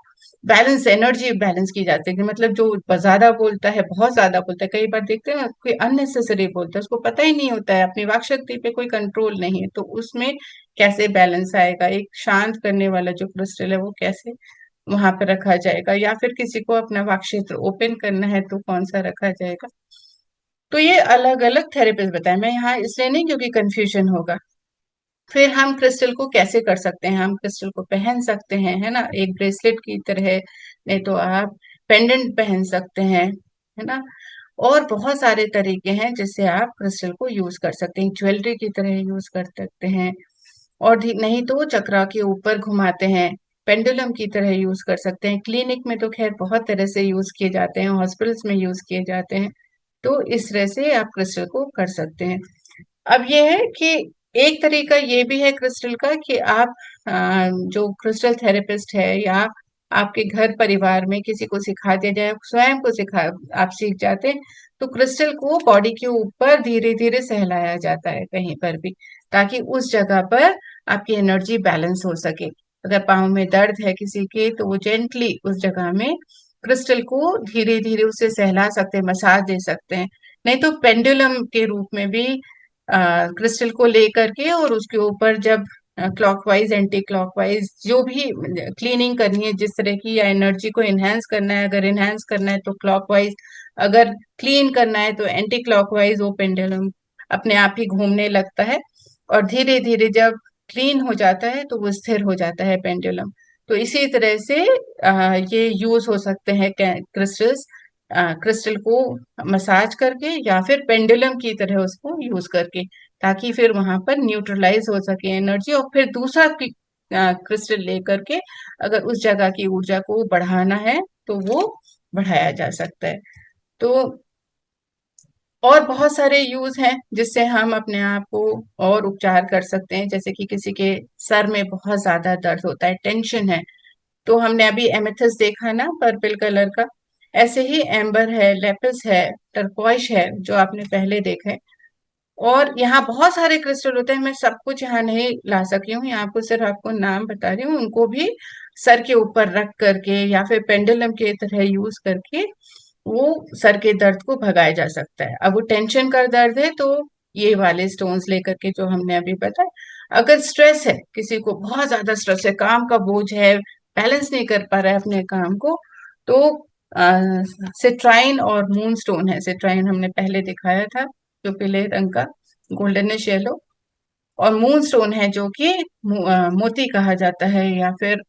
बैलेंस, एनर्जी बैलेंस की जाती है। मतलब जो ज्यादा बोलता है, बहुत ज्यादा बोलता है, कई बार देखते हैं ना कोई अननेसेसरी बोलता है, उसको पता ही नहीं होता है, अपनी वाक शक्ति पे कोई कंट्रोल नहीं है, तो उसमें कैसे बैलेंस आएगा, एक शांत करने वाला जो क्रिस्टल है वो कैसे वहां पर रखा जाएगा, या फिर किसी को अपना वाक क्षेत्र ओपन करना है तो कौन सा रखा जाएगा। तो ये अलग अलग थेरेपिस्ट बताए, मैं यहाँ इसलिए नहीं क्योंकि कंफ्यूजन होगा। फिर हम क्रिस्टल को कैसे कर सकते हैं, हम क्रिस्टल को पहन सकते हैं, है ना, एक ब्रेसलेट की तरह, नहीं तो आप पेंडेंट पहन सकते हैं, है ना। और बहुत सारे तरीके हैं जिससे आप क्रिस्टल को यूज कर सकते हैं, ज्वेलरी की तरह यूज कर सकते हैं। और नहीं तो चक्रा के ऊपर घुमाते हैं, पेंडुलम की तरह यूज कर सकते हैं। क्लिनिक में तो खैर बहुत तरह से यूज किए जाते हैं, हॉस्पिटल्स में यूज किए जाते हैं। तो इस तरह से आप क्रिस्टल को कर सकते हैं। अब ये है कि एक तरीका ये भी है क्रिस्टल का कि आप जो क्रिस्टल थेरेपिस्ट है, या आपके घर परिवार में किसी को सिखा दिया जाए, स्वयं को सिखा, आप सीख जाते हैं, तो क्रिस्टल को बॉडी के ऊपर धीरे धीरे सहलाया जाता है कहीं पर भी, ताकि उस जगह पर आपकी एनर्जी बैलेंस हो सके। अगर पाँव में दर्द है किसी के, तो वो जेंटली उस जगह में क्रिस्टल को धीरे धीरे उसे सहला सकते हैं, मसाज दे सकते हैं। नहीं तो पेंडुलम के रूप में भी क्रिस्टल को लेकर के, और उसके ऊपर जब क्लॉकवाइज एंटी क्लॉकवाइज जो भी क्लीनिंग करनी है जिस तरह की, या एनर्जी को इनहेंस करना है, अगर इनहेंस करना है तो क्लॉकवाइज, अगर क्लीन करना है तो एंटी क्लॉकवाइज, वो पेंडुलम अपने आप ही घूमने लगता है। और धीरे धीरे जब क्लीन हो जाता है तो वो स्थिर हो जाता है पेंडुलम। तो इसी तरह से ये यूज हो सकते हैं क्रिस्टल्स, क्रिस्टल को मसाज करके, या फिर पेंडुलम की तरह उसको यूज करके, ताकि फिर वहां पर न्यूट्रलाइज हो सके एनर्जी, और फिर दूसरा क्रिस्टल लेकर के अगर उस जगह की ऊर्जा को बढ़ाना है तो वो बढ़ाया जा सकता है। तो और बहुत सारे यूज हैं जिससे हम अपने आप को और उपचार कर सकते हैं, जैसे कि किसी के सर में बहुत ज्यादा दर्द होता है, टेंशन है, तो हमने अभी एमेथिस देखा ना, पर्पल कलर का, ऐसे ही एम्बर है, लेपिस है, टर्कोइश है जो आपने पहले देखा है। और यहाँ बहुत सारे क्रिस्टल होते हैं, मैं सब कुछ यहाँ नहीं ला सकी हूँ, यहाँ आपको सिर्फ आपको नाम बता रही हूँ। उनको भी सर के ऊपर रख करके, या फिर पेंडुलम की तरह यूज करके वो सर के दर्द को भगाया जा सकता है। अब वो टेंशन का दर्द है तो ये वाले स्टोन्स लेकर के जो हमने अभी बताया। अगर स्ट्रेस है, किसी को बहुत ज्यादा स्ट्रेस है, काम का बोझ है, बैलेंस नहीं कर पा रहा है अपने काम को, तो सिट्राइन और मून स्टोन है। सिट्राइन हमने पहले दिखाया था, जो पीले रंग का, गोल्डनिश येलो। और मून स्टोन है जो कि मोती कहा जाता है, या फिर,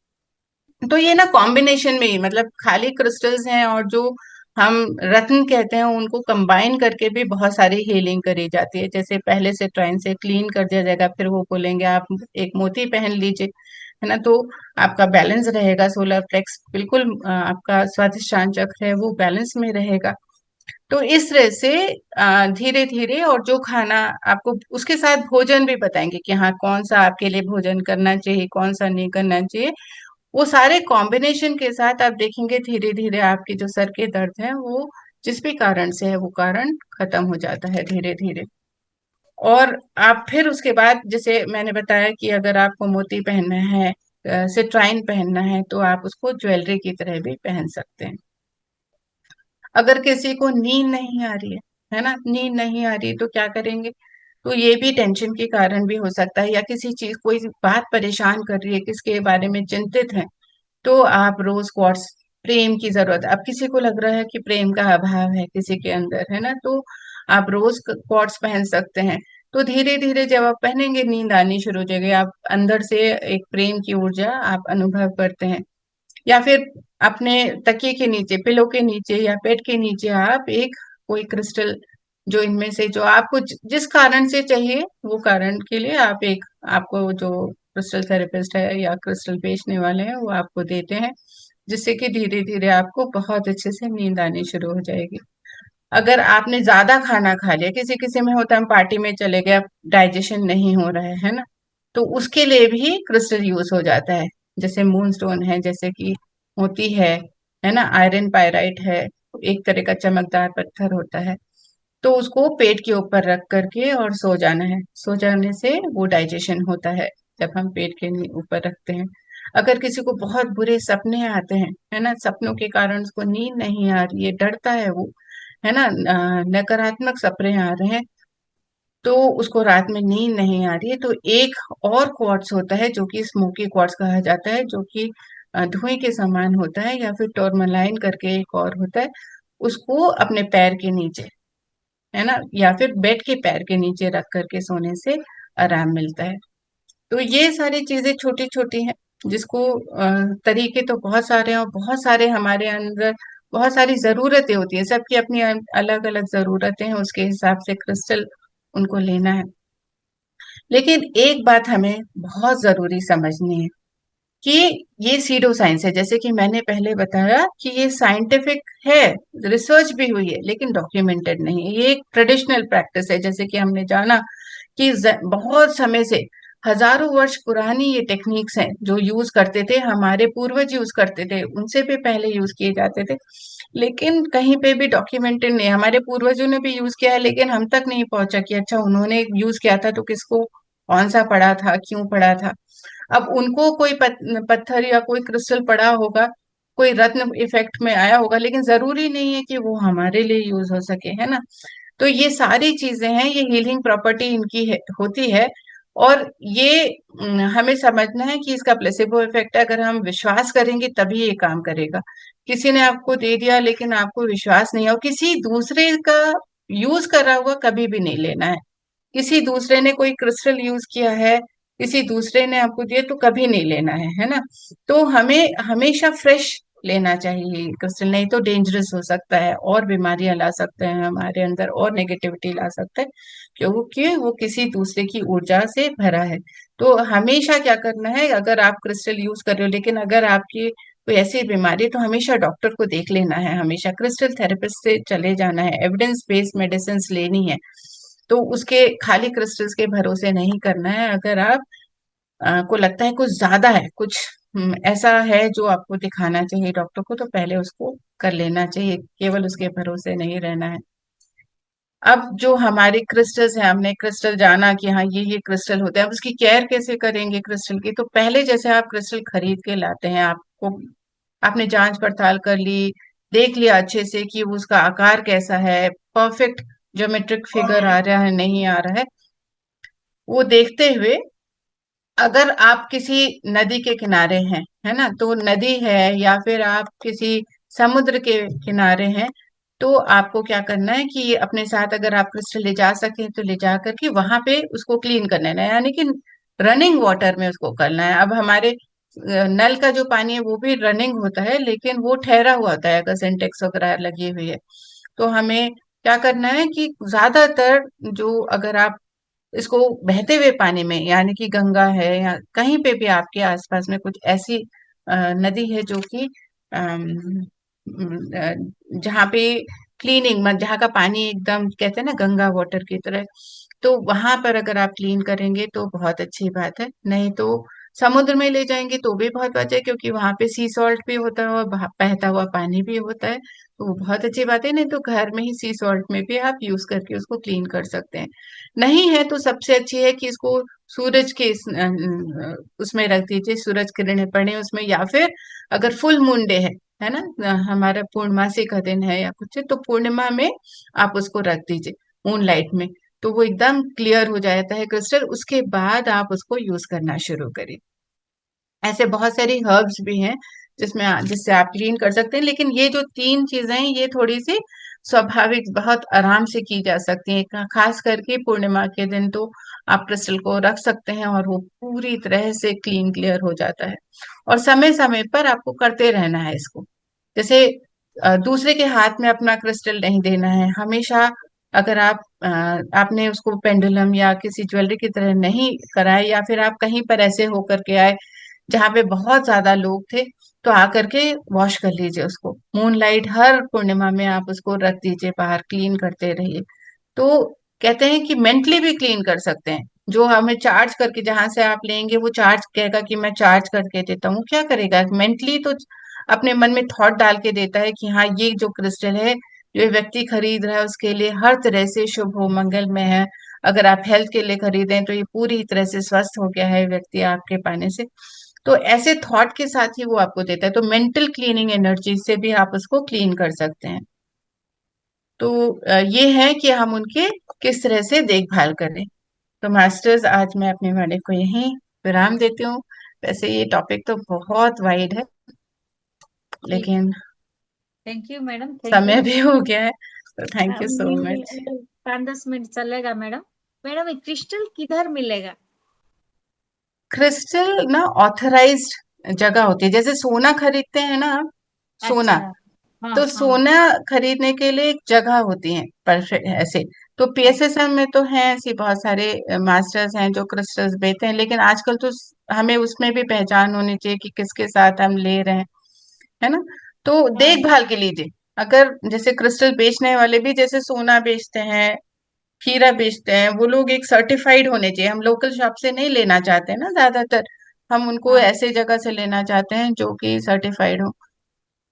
तो ये ना कॉम्बिनेशन में ही, मतलब खाली क्रिस्टल्स हैं और जो हम रत्न कहते हैं उनको कंबाइन करके भी बहुत सारी हीलिंग करी जाती है। जैसे पहले से ट्राइन से क्लीन कर दिया जाएगा, फिर वो बोलेंगे आप एक मोती पहन लीजिए, है ना, तो आपका बैलेंस रहेगा, सोलर प्लेक्स बिल्कुल, आपका स्वादिष्टान चक्र है वो बैलेंस में रहेगा। तो इस तरह से धीरे धीरे, और जो खाना आपको उसके साथ भोजन भी बताएंगे कि हाँ कौन सा आपके लिए भोजन करना चाहिए, कौन सा नहीं करना चाहिए, वो सारे कॉम्बिनेशन के साथ आप देखेंगे धीरे धीरे आपके जो सर के दर्द है वो जिस भी कारण से है वो कारण खत्म हो जाता है धीरे धीरे। और आप फिर उसके बाद, जैसे मैंने बताया कि अगर आपको मोती पहनना है, सिट्राइन पहनना है, तो आप उसको ज्वेलरी की तरह भी पहन सकते हैं। अगर किसी को नींद नहीं आ रही है ना, नींद नहीं आ रही तो क्या करेंगे, तो ये भी टेंशन के कारण भी हो सकता है, या किसी चीज, कोई बात परेशान कर रही है, किसके बारे में चिंतित है, तो आप रोज क्वार्ट्स, प्रेम की जरूरत, अब किसी को लग रहा है कि प्रेम का अभाव है किसी के अंदर, है ना, तो आप रोज क्वार्ट्स पहन सकते हैं। तो धीरे धीरे जब आप पहनेंगे नींद आनी शुरू हो जाएगी, आप अंदर से एक प्रेम की ऊर्जा आप अनुभव करते हैं। या फिर अपने तकिए के नीचे, पिलो के नीचे या पेट के नीचे आप एक कोई क्रिस्टल, जो इनमें से जो आपको जिस कारण से चाहिए वो कारण के लिए आप एक, आपको जो क्रिस्टल थेरेपिस्ट है या क्रिस्टल बेचने वाले हैं वो आपको देते हैं, जिससे कि धीरे धीरे आपको बहुत अच्छे से नींद आनी शुरू हो जाएगी। अगर आपने ज्यादा खाना खा लिया, किसी किसी में होता है हम पार्टी में चले गए, डाइजेशन नहीं हो रहा है ना, तो उसके लिए भी क्रिस्टल यूज हो जाता है। जैसे मून स्टोन है, जैसे कि मोती है ना, आयरन पायराइट है, एक तरह का चमकदार पत्थर होता है। तो उसको पेट के ऊपर रख करके और सो जाना है, सो जाने से वो डाइजेशन होता है जब हम पेट के ऊपर रखते हैं। अगर किसी को बहुत बुरे सपने आते हैं, है ना, सपनों के कारण उसको नींद नहीं आ रही है, डरता है वो, है ना, नकारात्मक सपने आ रहे हैं, तो उसको रात में नींद नहीं आ रही है, तो एक और क्वार्ट्स होता है जो कि स्मोकी क्वार्ट्स कहा जाता है, जो कि धुएं के समान होता है, या फिर टोरमलाइन करके एक और होता है, उसको अपने पैर के नीचे, है ना, या फिर बेड के पैर के नीचे रख करके सोने से आराम मिलता है। तो ये सारी चीजें छोटी छोटी हैं, जिसको तरीके तो बहुत सारे हैं, और बहुत सारे हमारे अंदर बहुत सारी जरूरतें होती है, सबकी अपनी अलग अलग जरूरतें हैं, उसके हिसाब से क्रिस्टल उनको लेना है। लेकिन एक बात हमें बहुत जरूरी समझनी है कि ये सीडो साइंस है, जैसे कि मैंने पहले बताया कि ये साइंटिफिक है, रिसर्च भी हुई है, लेकिन डॉक्यूमेंटेड नहीं है। ये एक ट्रेडिशनल प्रैक्टिस है, जैसे कि हमने जाना कि बहुत समय से, हजारों वर्ष पुरानी ये टेक्निक्स हैं जो यूज करते थे, हमारे पूर्वज यूज करते थे, उनसे भी पहले यूज किए जाते थे, लेकिन कहीं पे भी डॉक्यूमेंटेड नहीं। हमारे पूर्वजों ने भी यूज किया है, लेकिन हम तक नहीं पहुंचा कि अच्छा उन्होंने यूज किया था तो किसको, कौन सा पड़ा था, क्यों पड़ा था। अब उनको कोई पत्थर या कोई क्रिस्टल पड़ा होगा, कोई रत्न इफेक्ट में आया होगा, लेकिन जरूरी नहीं है कि वो हमारे लिए यूज हो सके, है ना। तो ये सारी चीजें हैं, ये हीलिंग प्रॉपर्टी इनकी होती है। और ये हमें समझना है कि इसका प्लेसिबो इफेक्ट है, अगर हम विश्वास करेंगे तभी ये काम करेगा। किसी ने आपको दे दिया लेकिन आपको विश्वास नहीं है, और किसी दूसरे का यूज करा हुआ कभी भी नहीं लेना है। किसी दूसरे ने कोई क्रिस्टल यूज किया है, किसी दूसरे ने आपको दिया, तो कभी नहीं लेना है ना। तो हमें हमेशा फ्रेश लेना चाहिए क्रिस्टल, नहीं तो डेंजरस हो सकता है, और बीमारियां ला सकते हैं हमारे अंदर, और नेगेटिविटी ला सकता है, क्योंकि वो किसी दूसरे की ऊर्जा से भरा है। तो हमेशा क्या करना है, अगर आप क्रिस्टल यूज कर रहे हो, लेकिन अगर आपकी कोई ऐसी बीमारी है, तो हमेशा डॉक्टर को देख लेना है, हमेशा क्रिस्टल थेरेपिस्ट से चले जाना है, एविडेंस बेस्ड मेडिसिन लेनी है। तो उसके खाली क्रिस्टल्स के भरोसे नहीं करना है। अगर आप को लगता है कुछ ज्यादा है, कुछ ऐसा है जो आपको दिखाना चाहिए डॉक्टर को, तो पहले उसको कर लेना चाहिए, केवल उसके भरोसे नहीं रहना है। अब जो हमारे क्रिस्टल्स हैं, हमने क्रिस्टल जाना कि हाँ ये क्रिस्टल होते हैं, अब उसकी केयर कैसे करेंगे क्रिस्टल की। तो पहले जैसे आप क्रिस्टल खरीद के लाते हैं, आपको, आपने जांच पड़ताल कर ली, देख लिया अच्छे से कि उसका आकार कैसा है, परफेक्ट ज्योमेट्रिक फिगर आ रहा है नहीं आ रहा है, वो देखते हुए, अगर आप किसी नदी के किनारे हैं, है ना, तो नदी है, या फिर आप किसी समुद्र के किनारे हैं, तो आपको क्या करना है कि अपने साथ अगर आप क्रिस्टल ले जा सके तो ले जा करके वहां पे उसको क्लीन करना है, यानी कि रनिंग वाटर में उसको करना है। अब हमारे नल का जो पानी है वो भी रनिंग होता है, लेकिन वो ठहरा हुआ होता है अगर सिंटेक्स वगैरह लगी हुई है। तो हमें क्या करना है कि ज्यादातर, जो अगर आप इसको बहते हुए पानी में, यानी कि गंगा है या कहीं पे भी आपके आसपास में कुछ ऐसी नदी है जो कि जहाँ पे क्लीनिंग, मतलब जहाँ का पानी एकदम कहते हैं ना गंगा वाटर की तरह, तो वहां पर अगर आप क्लीन करेंगे तो बहुत अच्छी बात है। नहीं तो समुद्र में ले जाएंगे तो भी बहुत बात है, क्योंकि वहां पे सी सॉल्ट भी होता है और बहता हुआ पानी भी होता है, तो वो बहुत अच्छी बात है। नहीं तो घर में ही सी सॉल्ट में भी आप यूज करके उसको क्लीन कर सकते हैं। नहीं है तो सबसे अच्छी है कि इसको सूरज के उसमें रख दीजिए, सूरज किरणें पड़े उसमें, या फिर अगर फुल मून डे है ना, हमारा पूर्णमासी का दिन है या कुछ है, तो पूर्णिमा में आप उसको रख दीजिए, मून लाइट में, तो वो एकदम क्लियर हो जाता है क्रिस्टल। उसके बाद आप उसको यूज करना शुरू करिए। ऐसे बहुत सारी हर्ब्स भी हैं जिससे आप क्लीन कर सकते हैं, लेकिन ये जो तीन चीजें हैं ये थोड़ी सी स्वाभाविक, बहुत आराम से की जा सकती हैं, खास करके पूर्णिमा के दिन तो आप क्रिस्टल को रख सकते हैं और वो पूरी तरह से क्लीन क्लियर हो जाता है। और समय समय पर आपको करते रहना है इसको, जैसे दूसरे के हाथ में अपना क्रिस्टल नहीं देना है हमेशा। अगर आपने उसको पेंडुलम या किसी ज्वेलरी की तरह नहीं कराए, या फिर आप कहीं पर ऐसे होकर के आए जहाँ पे बहुत ज्यादा लोग थे, तो आकर के वॉश कर लीजिए उसको। मूनलाइट हर पूर्णिमा में आप उसको रख दीजिए बाहर, क्लीन करते रहिए। तो कहते हैं कि मेंटली भी क्लीन कर सकते हैं। जो हमें चार्ज करके जहां से आप लेंगे वो चार्ज कहेगा कि मैं चार्ज करके देता हूँ, क्या करेगा मेंटली तो अपने मन में थॉट डाल के देता है कि हाँ ये जो क्रिस्टल है जो ये व्यक्ति खरीद रहा है उसके लिए हर तरह से शुभ हो, मंगलमय है। अगर आप हेल्थ के लिए खरीदें तो ये पूरी तरह से स्वस्थ हो गया है व्यक्ति आपके पाने से। तो ऐसे थॉट के साथ ही वो आपको देता है। तो मेंटल क्लीनिंग एनर्जी से भी आप उसको क्लीन कर सकते हैं। तो ये है कि हम उनके किस तरह से देखभाल करें। तो मास्टर्स, आज मैं अपने वाणी को यहीं विराम देती हूँ। वैसे ये टॉपिक तो बहुत वाइड है, ठीक है। लेकिन thank you madam, thank you. समय भी हो गया है। तो thank you so mill much. 5-10 minute चलेगा मैडम। मैडम ये क्रिस्टल किधर मिलेगा? क्रिस्टल ना ऑथराइज्ड जगह होती है, जैसे सोना खरीदते हैं ना आप, सोना। अच्छा। हाँ तो हाँ सोना खरीदने के लिए एक जगह होती है परफेक्ट ऐसे। तो हाँ। पीएसएसएम में तो है ऐसी बहुत सारे मास्टर्स हैं जो क्रिस्टल्स बेचते हैं, लेकिन आजकल तो हमें उसमें भी पहचान होनी चाहिए कि किसके साथ हम ले रहे हैं, है ना। तो हाँ देखभाल के लीजिए। अगर जैसे क्रिस्टल बेचने वाले भी जैसे सोना बेचते हैं, हीरा बेचते हैं, वो लोग एक सर्टिफाइड होने चाहिए। हम लोकल शॉप से नहीं लेना चाहते ना ज्यादातर, हम उनको हाँ। ऐसे जगह से लेना चाहते हैं जो कि सर्टिफाइड हो।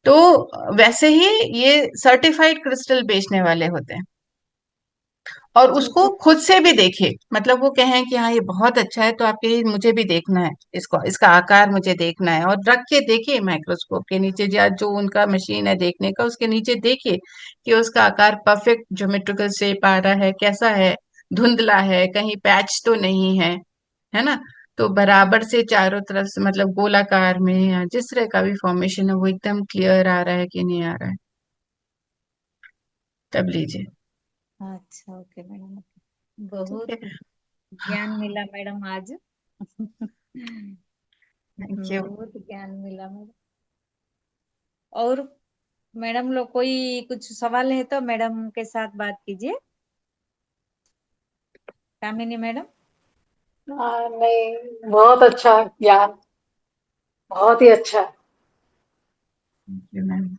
तो वैसे ही ये सर्टिफाइड क्रिस्टल बेचने वाले होते हैं। और ठीक उसको है। खुद से भी देखिए, मतलब वो कहें कि हाँ ये बहुत अच्छा है तो आपके मुझे भी देखना है, इसको इसका आकार मुझे देखना है, और रख के देखिए माइक्रोस्कोप के नीचे या जो उनका मशीन है देखने का उसके नीचे देखिए कि उसका आकार परफेक्ट ज्योमेट्रिकल शेप आ रहा है, कैसा है, धुंधला है, कहीं पैच तो नहीं है ना। तो हाँ। बराबर से चारों तरफ से मतलब गोलाकार में या जिस तरह का भी फॉर्मेशन है वो एकदम क्लियर आ रहा है कि नहीं आ रहा है, तब लीजिए। अच्छा, ओके मैडम, ओके। ठीक बहुत है। ज्ञान मिला मैडम आज। Thank you. बहुत ज्ञान मिला मैडम। और मैडम लोग कोई कुछ सवाल है तो मैडम के साथ बात कीजिए। कामिनी मैडम। नहीं, बहुत अच्छा ज्ञान, बहुत ही अच्छा। Thank you ma'am.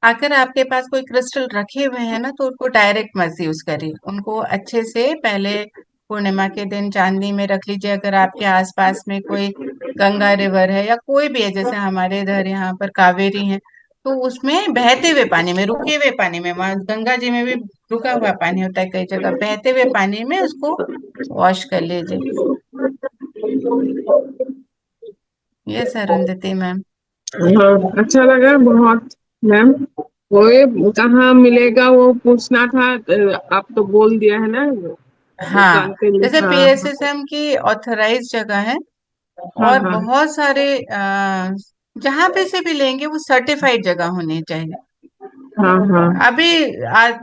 अगर आपके पास कोई क्रिस्टल रखे हुए हैं ना तो उनको डायरेक्ट मत यूज करिए, उनको अच्छे से पहले पूर्णिमा के दिन चांदनी में रख लीजिए। अगर आपके आसपास में कोई गंगा रिवर है या कोई भी है, जैसे हमारे इधर यहाँ पर कावेरी है, तो उसमें बहते हुए पानी में, रुके हुए पानी में, वहां गंगा जी में भी रुका हुआ पानी होता है कई जगह, बहते हुए पानी में उसको वॉश कर लीजिए। Yes Arundhati ma'am. हाँ, अच्छा लगा बहुत मैम। वो ये कहाँ मिलेगा वो पूछना था, आप तो बोल दिया है ना वो हाँ, दुकान के लिए। जैसे हाँ हाँ पीएसएसएम की ऑथराइज जगह है, हाँ और हाँ बहुत सारे जहां पे से भी लेंगे वो सर्टिफाइड जगह होनी चाहिए। हाँ हाँ अभी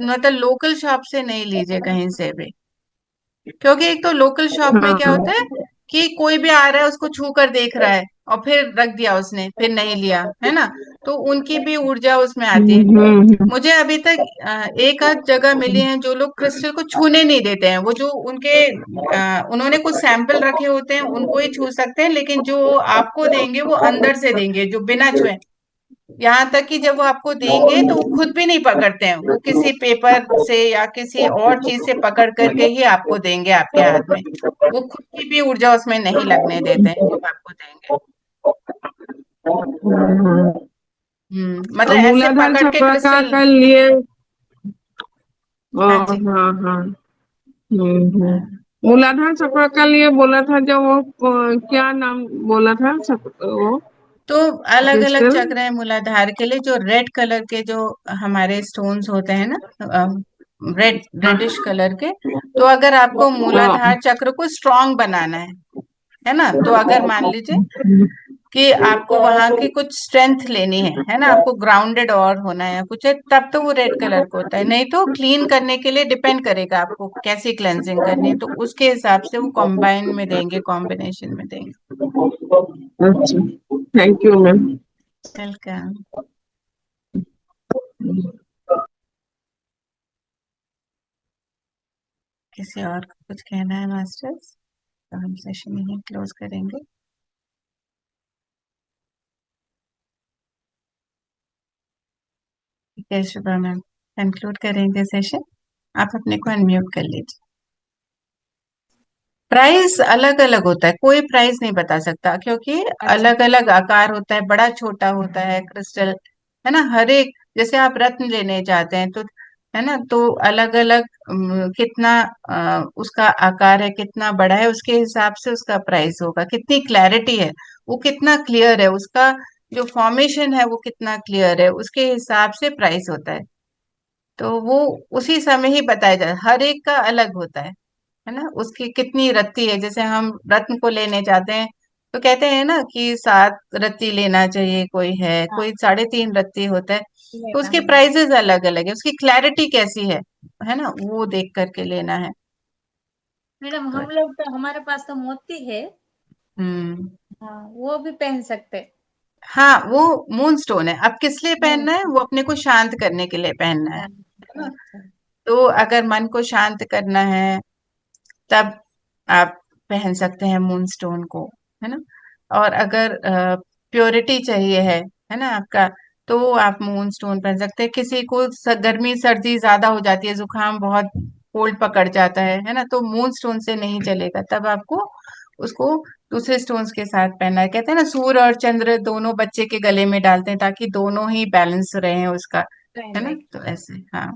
मतलब लोकल शॉप से नहीं लीजिए कहीं से भी, क्योंकि एक तो लोकल शॉप में क्या होता है कि कोई भी आ रहा है उसको छू कर देख रहा है और फिर रख दिया उसने, फिर नहीं लिया, है ना। तो उनकी भी ऊर्जा उसमें आती है। हम्म। मुझे अभी तक एक आध जगह मिली है जो लोग क्रिस्टल को छूने नहीं देते हैं। वो जो उनके उन्होंने कुछ सैंपल रखे होते हैं उनको ही छू सकते हैं, लेकिन जो आपको देंगे वो अंदर से देंगे, जो बिना छुए। यहाँ तक कि जब वो आपको देंगे तो वो खुद भी नहीं पकड़ते हैं, वो किसी पेपर से या किसी और चीज से पकड़ करके ही आपको देंगे आपके हाथ में। वो खुद की भी ऊर्जा उसमें नहीं लगने देते हैं जब आपको देंगे। हम्म। मतलब और ऐसे मूलाधार पकड़ के चक्र का क्रिस्टल। कर लिए। हाँ जी। हाँ हाँ। हम्म। हाँ। मूलाधार चक्र का लिए बोला था जब वो क्या नाम बोला था वो तो अलग अलग क्रिस्टल। चक्र है मूलाधार के लिए, जो रेड कलर के जो हमारे स्टोन्स होते हैं ना, रेडिश हाँ कलर के। तो अगर आपको हाँ मूलाधार चक्र को स्ट्रांग बनाना है ना, तो अगर मान लीजिए कि आपको वहां की कुछ स्ट्रेंथ लेनी है ना, आपको ग्राउंडेड और होना है या कुछ है, तब तो वो रेड कलर का होता है। नहीं तो क्लीन करने के लिए डिपेंड करेगा आपको कैसी क्लेंजिंग करनी है, तो उसके हिसाब से वो कॉम्बाइन में देंगे, कॉम्बिनेशन में देंगे। अच्छा, थैंक यू मैम। वेलकम। किसी और को कुछ कहना है मास्टर्स, तो हम सेशन यहीं क्लोज करेंगे। है शुभा मैम, कंक्लूड करेंगे सेशन। आप अपने को अनम्यूट कर लीजिए। प्राइस अलग अलग होता है, कोई प्राइस नहीं बता सकता, क्योंकि अच्छा। अलग अलग आकार होता है, बड़ा छोटा होता है क्रिस्टल, है ना। हर एक, जैसे आप रत्न लेने जाते हैं तो, है ना, तो अलग अलग कितना उसका आकार है, कितना बड़ा है, उसके हिसाब से उसका प्राइस होगा। कितनी क्लैरिटी है, वो कितना क्लियर है, उसका जो फॉर्मेशन है वो कितना क्लियर है, उसके हिसाब से प्राइस होता है। तो वो उसी समय ही बताया जाए, हर एक का अलग होता है ना। उसकी कितनी रत्ती है, जैसे हम रत्न को लेने जाते हैं तो कहते हैं ना कि 7 रत्ती लेना चाहिए, कोई है, हाँ, कोई 3.5 रत्ती होता है। तो लेना उसके है। प्राइजेस अलग अलग है, उसकी क्लैरिटी कैसी है ना, वो देख करके लेना है। मैडम तो हम लोग तो, हमारे पास तो मोती है। हम्म, हाँ, वो भी पहन सकते। हाँ, वो मून स्टोन है। अब किस लिए मून। पहनना है, वो अपने को शांत करने के लिए पहनना है ना। अच्छा। तो अगर मन को शांत करना है तब आप पहन सकते हैं मून स्टोन को, है ना। और अगर प्योरिटी चाहिए है ना आपका, तो आप मून स्टोन पहन सकते हैं। किसी को गर्मी सर्दी ज्यादा हो जाती है, जुकाम बहुत कोल्ड पकड़ जाता है ना, तो मून स्टोन से नहीं चलेगा, तब आपको उसको दूसरे स्टोन्स के साथ पहनना है। कहते हैं ना, सूर्य और चंद्र दोनों बच्चे के गले में डालते हैं ताकि दोनों ही बैलेंस रहे उसका, है ना। पहनने तो ऐसे, हाँ।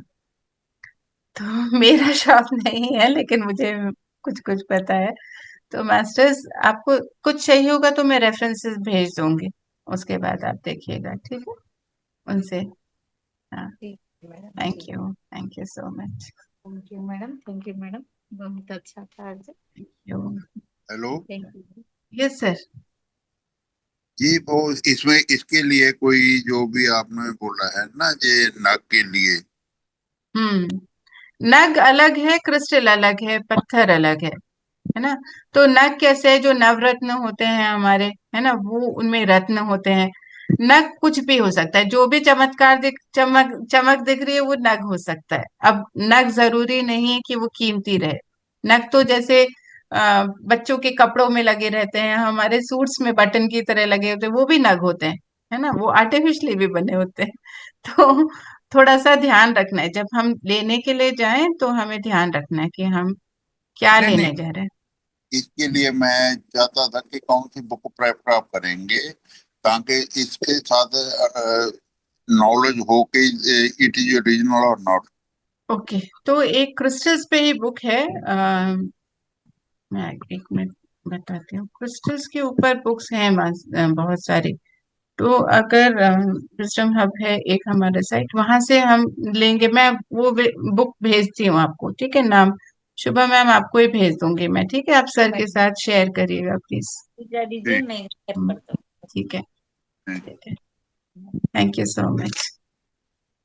तो मेरा शौक नहीं है, लेकिन मुझे कुछ कुछ पता है। तो मास्टर्स, आपको कुछ चाहिए होगा तो मैं रेफरेंसेस भेज दूंगी, उसके बाद आप देखिएगा, ठीक है, उनसे। हाँ, ठीक है मैडम, थैंक ठीक। You, thank you so much. Thank you madam, thank you madam. बहुत अच्छा था आज। You, hello thank you. Yes sir. जी, वो इसमें इसके लिए कोई जो भी आपने बोला है ना, ये नाक के लिए, हम्म, नग अलग है, क्रिस्टल अलग है, पत्थर अलग है ना। तो नग कैसे है, जो नवरत्न होते हैं हमारे, है ना, वो उनमें रत्न होते हैं। नग कुछ भी हो सकता है, जो भी चमत्कार दिख चमक चमक दिख रही है वो नग हो सकता है। अब नग जरूरी नहीं है कि वो कीमती रहे। नग तो जैसे बच्चों के कपड़ों में लगे रहते हैं, हमारे सूट्स में बटन की तरह लगे होते हैं, वो भी नग होते हैं, है ना, वो आर्टिफिशियली भी बने होते हैं। तो थोड़ा सा ध्यान रखना है, जब हम लेने के लिए जाएं तो हमें ध्यान रखना है कि हम क्या नहीं नहीं, लेने जा रहे हैं। इसके लिए मैं चाहता था कि कौन सी बुक प्राप्त करेंगे ताकि इसके साथ नॉलेज हो कि इट इज ओरिजिनल और नॉट। ओके, तो एक क्रिस्टल्स पे ही बुक है। मैं एक मिनट बताती हूँ, क्रिस्टल्स के ऊपर बुक्स हैं बहुत सारी। तो अगर विजडम हब है एक हमारे साइट, वहां से हम लेंगे। मैं वो बुक भेजती हूँ आपको, ठीक है, नाम शुभा मैम आपको ही भेज दूंगी मैं, ठीक है। आप हाँ सर के मैडम, साथ शेयर करिएगा प्लीज। भेजा दीजिए, ठीक मैं शेयर हम्म, करता ठीक है, है। ठीक है। Thank you so much.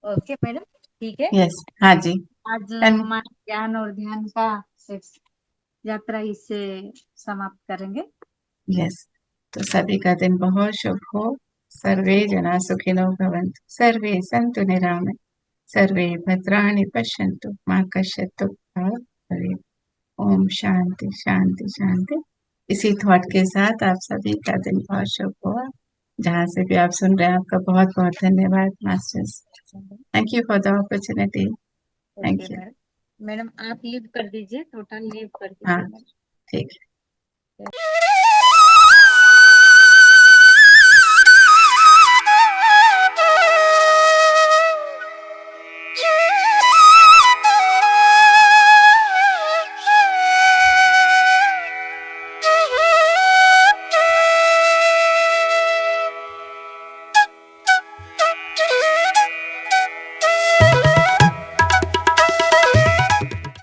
हूँ। ओके मैडम, ठीक है। यस, हाँ जी। आज एंड हमारे ज्ञान और ध्यान का यात्रा इससे समाप्त करेंगे। यस, तो सभी का दिन बहुत शुभ हो। सर्वे जना सुखिनो भवन्तु, सर्वे सन्तु निरामय, सर्वे भद्राणि पश्यन्तु, माँ कश्चित् दुःखभाग् भवेत्। ओम शांति शांति शांति। इसी थॉट के साथ आप सभी का दिन बहुत शुभ हो। जहाँ से भी आप सुन रहे हैं, आपका बहुत बहुत धन्यवाद masters. Thank you for the opportunity. Okay thank you. Madam. Madam आप लीव कर दीजिए, टोटल लीव कर हाँ, दीजिए मैडम। ठीक है।